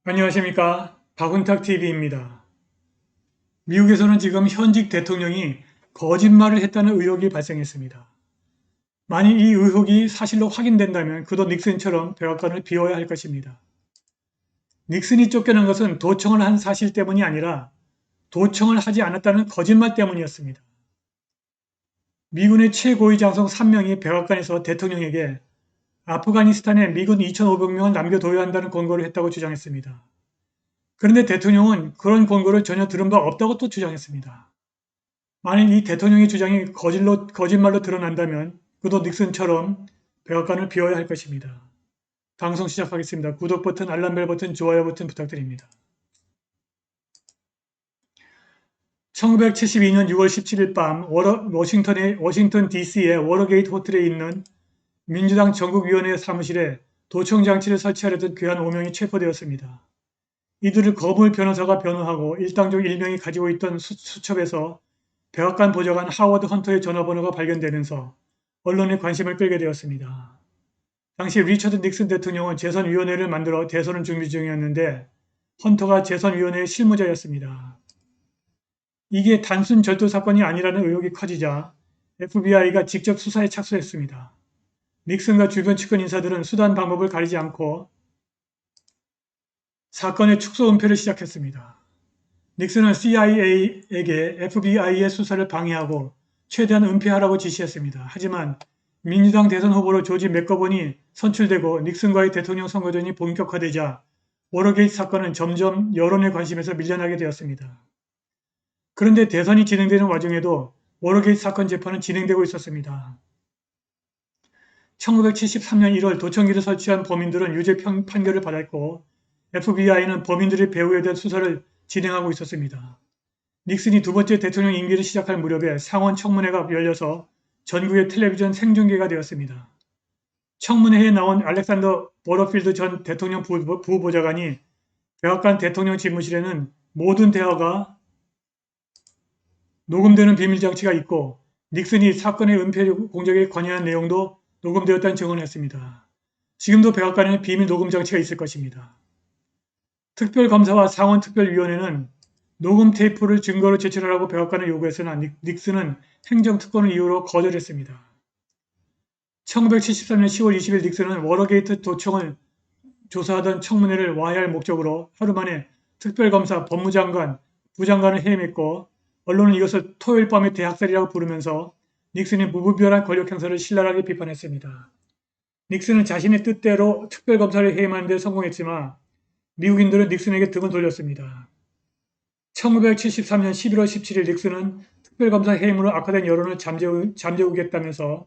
안녕하십니까. 박훈탁TV입니다. 미국에서는 지금 현직 대통령이 거짓말을 했다는 의혹이 발생했습니다. 만일 이 의혹이 사실로 확인된다면 그도 닉슨처럼 백악관을 비워야 할 것입니다. 닉슨이 쫓겨난 것은 도청을 한 사실 때문이 아니라 도청을 하지 않았다는 거짓말 때문이었습니다. 미군의 최고위 장성 3명이 백악관에서 대통령에게 아프가니스탄에 미군 2,500명을 남겨둬야 한다는 권고를 했다고 주장했습니다. 그런데 대통령은 그런 권고를 전혀 들은 바 없다고 또 주장했습니다. 만일 이 대통령의 주장이 거짓말로 드러난다면 그도 닉슨처럼 백악관을 비워야 할 것입니다. 방송 시작하겠습니다. 구독 버튼, 알람벨 버튼, 좋아요 버튼 부탁드립니다. 1972년 6월 17일 밤 워싱턴 DC의 워러게이트 호텔에 있는 민주당 전국위원회 사무실에 도청장치를 설치하려던 귀한 5명이 체포되었습니다. 이들을 거물 변호사가 변호하고 일당 중 1명이 가지고 있던 수첩에서 백악관 보좌관 하워드 헌터의 전화번호가 발견되면서 언론의 관심을 끌게 되었습니다. 당시 리처드 닉슨 대통령은 재선위원회를 만들어 대선을 준비 중이었는데 헌터가 재선위원회의 실무자였습니다. 이게 단순 절도 사건이 아니라는 의혹이 커지자 FBI가 직접 수사에 착수했습니다. 닉슨과 주변 측근 인사들은 수단 방법을 가리지 않고 사건의 축소 은폐를 시작했습니다. 닉슨은 CIA에게 FBI의 수사를 방해하고 최대한 은폐하라고 지시했습니다. 하지만 민주당 대선 후보로 조지 맥거번이 선출되고 닉슨과의 대통령 선거전이 본격화되자 워러게이트 사건은 점점 여론의 관심에서 밀려나게 되었습니다. 그런데 대선이 진행되는 와중에도 워러게이트 사건 재판은 진행되고 있었습니다. 1973년 1월 도청기를 설치한 범인들은 유죄 판결을 받았고 FBI는 범인들의 배후에 대한 수사를 진행하고 있었습니다. 닉슨이 두 번째 대통령 임기를 시작할 무렵에 상원 청문회가 열려서 전국의 텔레비전 생중계가 되었습니다. 청문회에 나온 알렉산더 버러필드 전 대통령 부보좌관이 백악관 대통령 집무실에는 모든 대화가 녹음되는 비밀장치가 있고 닉슨이 사건의 은폐 공작에 관여한 내용도 녹음되었다는 증언했습니다. 지금도 백악관에는 비밀 녹음장치가 있을 것입니다. 특별검사와 상원특별위원회는 녹음 테이프를 증거로 제출하라고 백악관을 요구했으나 닉슨은 행정특권을 이유로 거절했습니다. 1973년 10월 20일 닉슨은 워러게이트 도청을 조사하던 청문회를 와해할 목적으로 하루 만에 특별검사, 법무장관, 부장관을 해임했고 언론은 이것을 토요일 밤의 대학살이라고 부르면서 닉슨의 무분별한 권력 행사를 신랄하게 비판했습니다. 닉슨은 자신의 뜻대로 특별검사를 해임하는 데 성공했지만 미국인들은 닉슨에게 등을 돌렸습니다. 1973년 11월 17일 닉슨은 특별검사 해임으로 악화된 여론을 잠재우겠다면서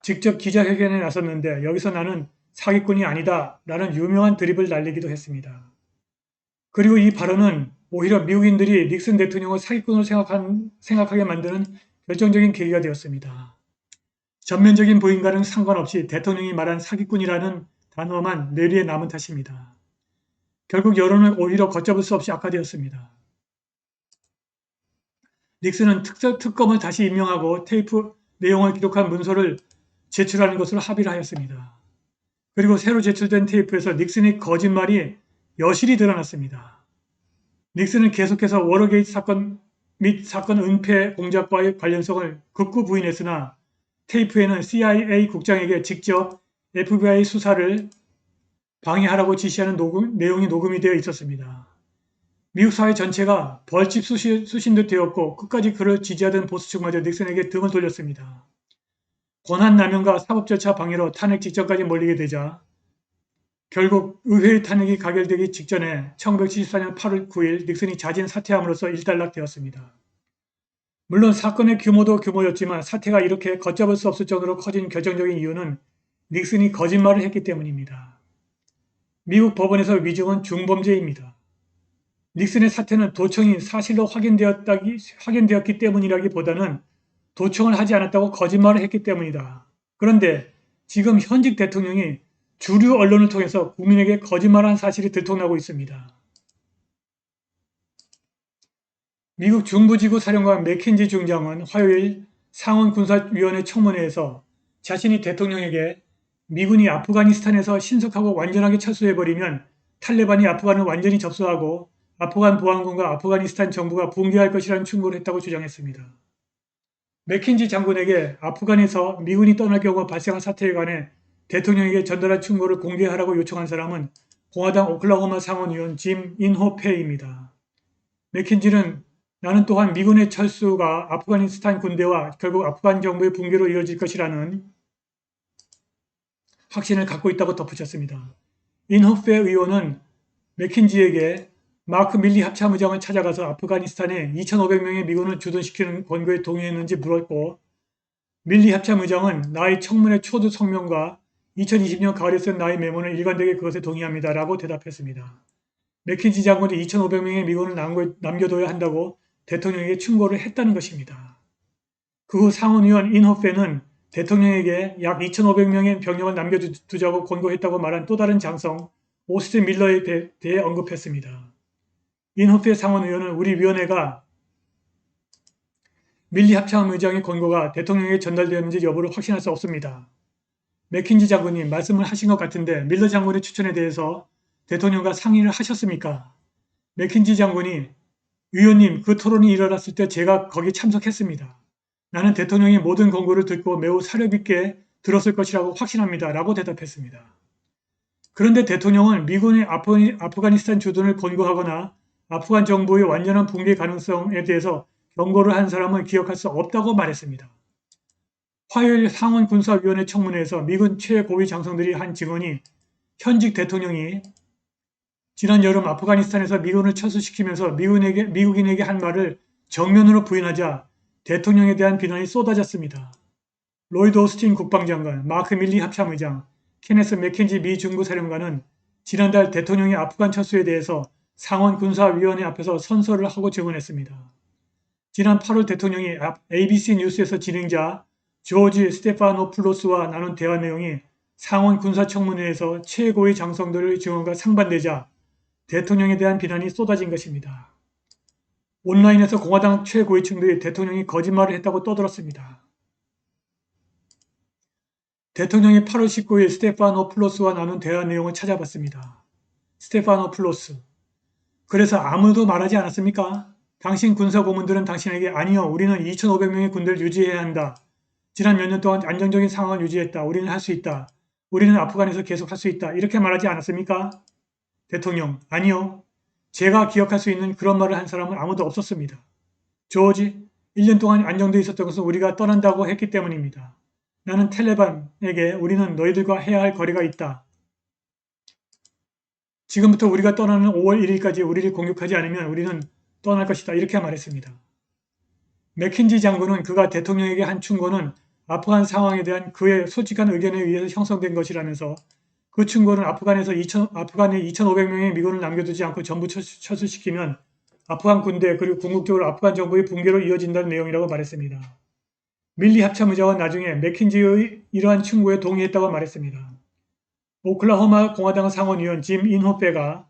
직접 기자회견에 나섰는데 여기서 나는 사기꾼이 아니다 라는 유명한 드립을 날리기도 했습니다. 그리고 이 발언은 오히려 미국인들이 닉슨 대통령을 사기꾼으로 생각하게 만드는 결정적인 계기가 되었습니다. 전면적인 부인과는 상관없이 대통령이 말한 사기꾼이라는 단어만 뇌리에 남은 탓입니다. 결국 여론은 오히려 걷잡을 수 없이 악화되었습니다. 닉슨은 특검을 다시 임명하고 테이프 내용을 기록한 문서를 제출하는 것으로 합의를 하였습니다. 그리고 새로 제출된 테이프에서 닉슨의 거짓말이 여실히 드러났습니다. 닉슨은 계속해서 워러게이트 사건 및 사건 은폐 공작과의 관련성을 극구 부인했으나 테이프에는 CIA 국장에게 직접 FBI 수사를 방해하라고 지시하는 내용이 녹음이 되어 있었습니다. 미국 사회 전체가 벌집 쑤신 듯 되었고 끝까지 그를 지지하던 보수 측마저 닉슨에게 등을 돌렸습니다. 권한남용과 사법절차 방해로 탄핵 직전까지 몰리게 되자 결국 의회의 탄핵이 가결되기 직전에 1974년 8월 9일 닉슨이 자진 사퇴함으로써 일단락되었습니다. 물론 사건의 규모도 규모였지만 사태가 이렇게 걷잡을 수 없을 정도로 커진 결정적인 이유는 닉슨이 거짓말을 했기 때문입니다. 미국 법원에서 위증은 중범죄입니다. 닉슨의 사태는 도청이 사실로 확인되었기 때문이라기보다는 도청을 하지 않았다고 거짓말을 했기 때문이다. 그런데 지금 현직 대통령이 주류 언론을 통해서 국민에게 거짓말한 사실이 들통나고 있습니다. 미국 중부지구 사령관 맥켄지 중장은 화요일 상원군사위원회 청문회에서 자신이 대통령에게 미군이 아프가니스탄에서 신속하고 완전하게 철수해버리면 탈레반이 아프간을 완전히 접수하고 아프간 보안군과 아프가니스탄 정부가 붕괴할 것이라는 충고를 했다고 주장했습니다. 맥킨지 장군에게 아프간에서 미군이 떠날 경우 발생한 사태에 관해 대통령에게 전달한 충고를 공개하라고 요청한 사람은 공화당 오클라호마 상원의원 짐 인호페입니다. 맥킨지는 나는 또한 미군의 철수가 아프가니스탄 군대와 결국 아프간 정부의 붕괴로 이어질 것이라는 확신을 갖고 있다고 덧붙였습니다. 인호페 의원은 맥킨지에게 마크 밀리 합참의장을 찾아가서 아프가니스탄에 2,500명의 미군을 주둔시키는 권고에 동의했는지 물었고, 밀리 합참의장은 나의 청문회 초두 성명과 2020년 가을에 쓴 나의 메모는 일관되게 그것에 동의합니다. 라고 대답했습니다. 맥킨지 장군이 2,500명의 미군을 남겨둬야 한다고 대통령에게 충고를 했다는 것입니다. 그 후 상원의원 인호페는 대통령에게 약 2,500명의 병력을 남겨두자고 권고했다고 말한 또 다른 장성 오스틴 밀러에 대해 언급했습니다. 인호페 상원의원은 우리 위원회가 밀리 합참의장의 권고가 대통령에게 전달되었는지 여부를 확신할 수 없습니다. 맥킨지 장군님 말씀을 하신 것 같은데 밀러 장군의 추천에 대해서 대통령과 상의를 하셨습니까? 맥킨지 장군이 위원님 그 토론이 일어났을 때 제가 거기 참석했습니다. 나는 대통령의 모든 권고를 듣고 매우 사려 깊게 들었을 것이라고 확신합니다. 라고 대답했습니다. 그런데 대통령은 미군의 아프가니스탄 주둔을 권고하거나 아프간 정부의 완전한 붕괴 가능성에 대해서 경고를 한 사람은 기억할 수 없다고 말했습니다. 화요일 상원군사위원회 청문회에서 미군 최고위 장성들이 한 증언이 현직 대통령이 지난 여름 아프가니스탄에서 미군을 철수시키면서 미국인에게 한 말을 정면으로 부인하자 대통령에 대한 비난이 쏟아졌습니다. 로이드 오스틴 국방장관, 마크 밀리 합참의장, 케네스 맥켄지 미 중부사령관은 지난달 대통령의 아프간 철수에 대해서 상원군사위원회 앞에서 선서를 하고 증언했습니다. 지난 8월 대통령이 ABC 뉴스에서 진행자 조지 스테파노플로스와 나눈 대화 내용이 상원군사청문회에서 최고의 장성들의 증언과 상반되자 대통령에 대한 비난이 쏟아진 것입니다. 온라인에서 공화당 최고위층들이 대통령이 거짓말을 했다고 떠들었습니다. 대통령이 8월 19일 스테파노플로스와 나눈 대화 내용을 찾아봤습니다. 스테파노플로스. 그래서 아무도 말하지 않았습니까? 당신 군사고문들은 당신에게 아니요 우리는 2,500명의 군대를 유지해야 한다. 지난 몇 년 동안 안정적인 상황을 유지했다. 우리는 할 수 있다. 우리는 아프간에서 계속 할 수 있다. 이렇게 말하지 않았습니까? 대통령, 아니요. 제가 기억할 수 있는 그런 말을 한 사람은 아무도 없었습니다. 조지, 1년 동안 안정되어 있었던 것은 우리가 떠난다고 했기 때문입니다. 나는 탈레반에게 우리는 너희들과 해야 할 거리가 있다. 지금부터 우리가 떠나는 5월 1일까지 우리를 공격하지 않으면 우리는 떠날 것이다. 이렇게 말했습니다. 맥킨지 장군은 그가 대통령에게 한 충고는 아프간 상황에 대한 그의 솔직한 의견에 의해서 형성된 것이라면서 그 충고는 아프간에 2,500명의 미군을 남겨두지 않고 전부 철수시키면 아프간 군대 그리고 궁극적으로 아프간 정부의 붕괴로 이어진다는 내용이라고 말했습니다. 밀리 합참의장은 나중에 맥킨지의 이러한 충고에 동의했다고 말했습니다. 오클라호마 공화당 상원의원 짐 인호페가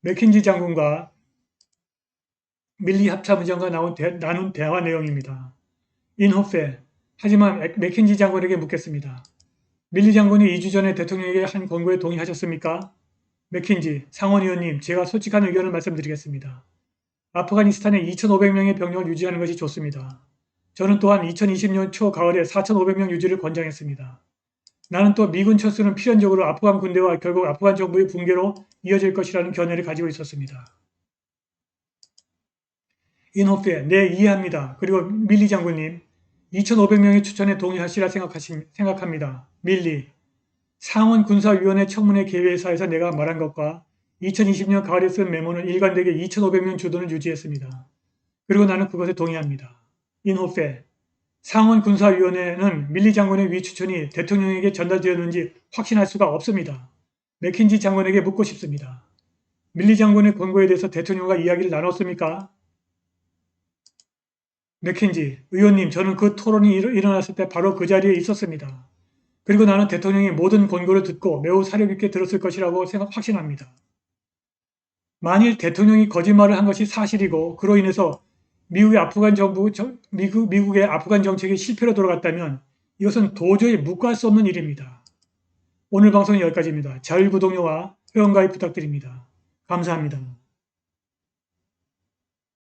맥킨지 장군과 밀리 합참의장과 나눈 대화 내용입니다. 인호페, 하지만 맥킨지 장군에게 묻겠습니다. 밀리 장군이 2주 전에 대통령에게 한 권고에 동의하셨습니까? 맥킨지, 상원의원님, 제가 솔직한 의견을 말씀드리겠습니다. 아프가니스탄에 2,500명의 병력을 유지하는 것이 좋습니다. 저는 또한 2020년 초 가을에 4,500명 유지를 권장했습니다. 나는 또 미군 철수는 필연적으로 아프간 군대와 결국 아프간 정부의 붕괴로 이어질 것이라는 견해를 가지고 있었습니다. 인호페, 네, 이해합니다. 그리고 밀리 장군님, 2,500명의 추천에 동의하시라 생각합니다. 밀리, 상원군사위원회 청문회 개회사에서 내가 말한 것과 2020년 가을에 쓴 메모는 일관되게 2,500명 주둔을 유지했습니다. 그리고 나는 그것에 동의합니다. 인호페, 상원군사위원회는 밀리 장군의 위 추천이 대통령에게 전달되었는지 확신할 수가 없습니다. 맥킨지 장군에게 묻고 싶습니다. 밀리 장군의 권고에 대해서 대통령과 이야기를 나눴습니까? 맥킨지, 의원님, 저는 그 토론이 일어났을 때 바로 그 자리에 있었습니다. 그리고 나는 대통령의 모든 권고를 듣고 매우 사려 깊게 들었을 것이라고 확신합니다. 만일 대통령이 거짓말을 한 것이 사실이고 그로 인해서 미국의 아프간 정책이 실패로 돌아갔다면 이것은 도저히 묵과할 수 없는 일입니다. 오늘 방송은 여기까지입니다. 자율구독료와 회원가입 부탁드립니다. 감사합니다.